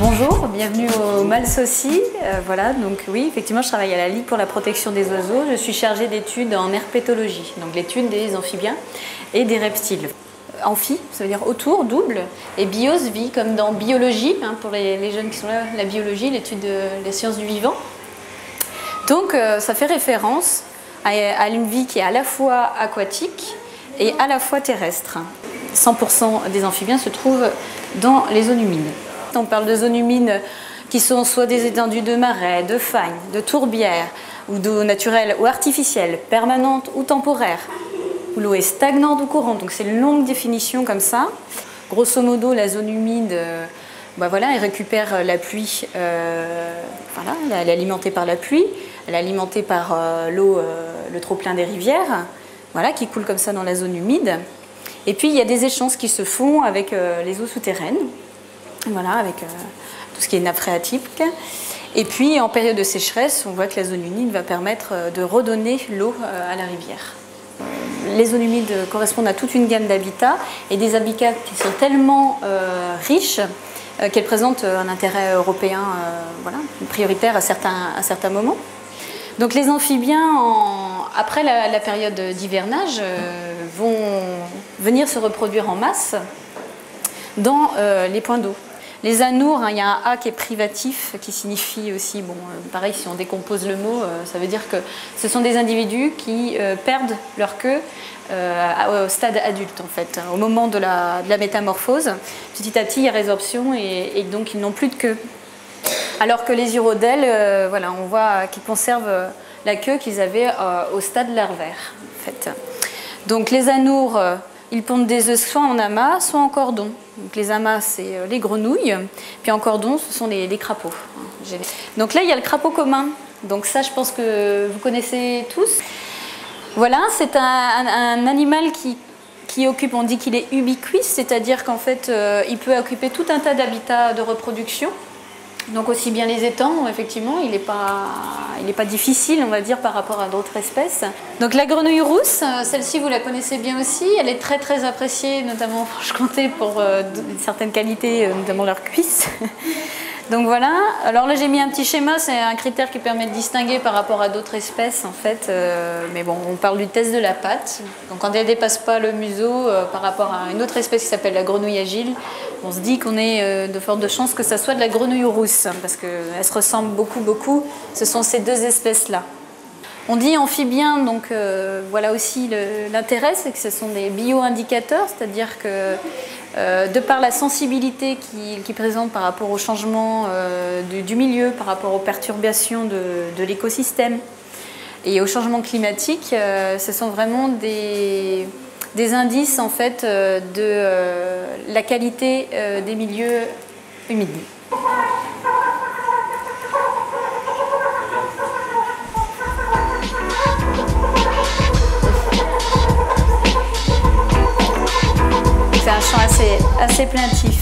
Bonjour, bienvenue au Malsaucy. Voilà, donc oui, effectivement, je travaille à la Ligue pour la protection des oiseaux. Je suis chargée d'études en herpétologie, donc l'étude des amphibiens et des reptiles. Amphi, ça veut dire autour, double, et bios, vie, comme dans biologie, hein, pour les jeunes qui sont là, la biologie, l'étude des sciences du vivant. Donc ça fait référence à une vie qui est à la fois aquatique et à la fois terrestre. 100% des amphibiens se trouvent dans les zones humides. On parle de zones humides qui sont soit des étendues de marais, de fagnes, de tourbières, ou d'eau naturelle ou artificielle, permanente ou temporaire, où l'eau est stagnante ou courante. Donc c'est une longue définition comme ça. Grosso modo, la zone humide, elle récupère la pluie, elle est alimentée par la pluie, elle est alimentée par l'eau, le trop-plein des rivières, qui coule comme ça dans la zone humide. Et puis il y a des échanges qui se font avec les eaux souterraines, avec tout ce qui est nappe phréatique. Et puis en période de sécheresse, on voit que la zone humide va permettre de redonner l'eau à la rivière. Les zones humides correspondent à toute une gamme d'habitats et des habitats qui sont tellement riches qu'elles présentent un intérêt européen prioritaire à certains moments. Donc les amphibiens, après la période d'hivernage, vont venir se reproduire en masse dans les points d'eau. Les anours, il y a un A qui est privatif, qui signifie aussi, pareil, si on décompose le mot, ça veut dire que ce sont des individus qui perdent leur queue au stade adulte, en fait. Au moment de la métamorphose, petit à petit, il y a résorption et donc ils n'ont plus de queue. Alors que les urodèles, on voit qu'ils conservent la queue qu'ils avaient au stade larvaire, en fait. Donc les anours, ils pondent des œufs soit en amas, soit en cordon. Donc les amas, c'est les grenouilles, puis en cordon, ce sont les crapauds. Donc là, il y a le crapaud commun. Donc ça, je pense que vous connaissez tous. Voilà, c'est un animal qui occupe, on dit qu'il est ubiquus, c'est-à-dire qu'en fait, il peut occuper tout un tas d'habitats de reproduction. Donc aussi bien les étangs, effectivement, il n'est pas difficile, on va dire, par rapport à d'autres espèces. Donc la grenouille rousse, celle-ci vous la connaissez bien aussi, elle est très très appréciée, notamment en Franche-Comté pour certaines qualités, notamment leurs cuisses. Donc voilà, alors là j'ai mis un petit schéma, c'est un critère qui permet de distinguer par rapport à d'autres espèces en fait, mais bon, on parle du test de la patte. Donc quand elle ne dépasse pas le museau par rapport à une autre espèce qui s'appelle la grenouille agile, on se dit qu'on est de fortes chances que ça soit de la grenouille rousse, parce qu'elles se ressemblent beaucoup, ce sont ces deux espèces-là. On dit amphibiens, donc voilà aussi l'intérêt, c'est que ce sont des bio-indicateurs, c'est-à-dire que de par la sensibilité qu'ils présentent par rapport au changement du milieu, par rapport aux perturbations de l'écosystème et au changement climatique, ce sont vraiment des indices en fait de la qualité des milieux humides. C'est un chant assez plaintif.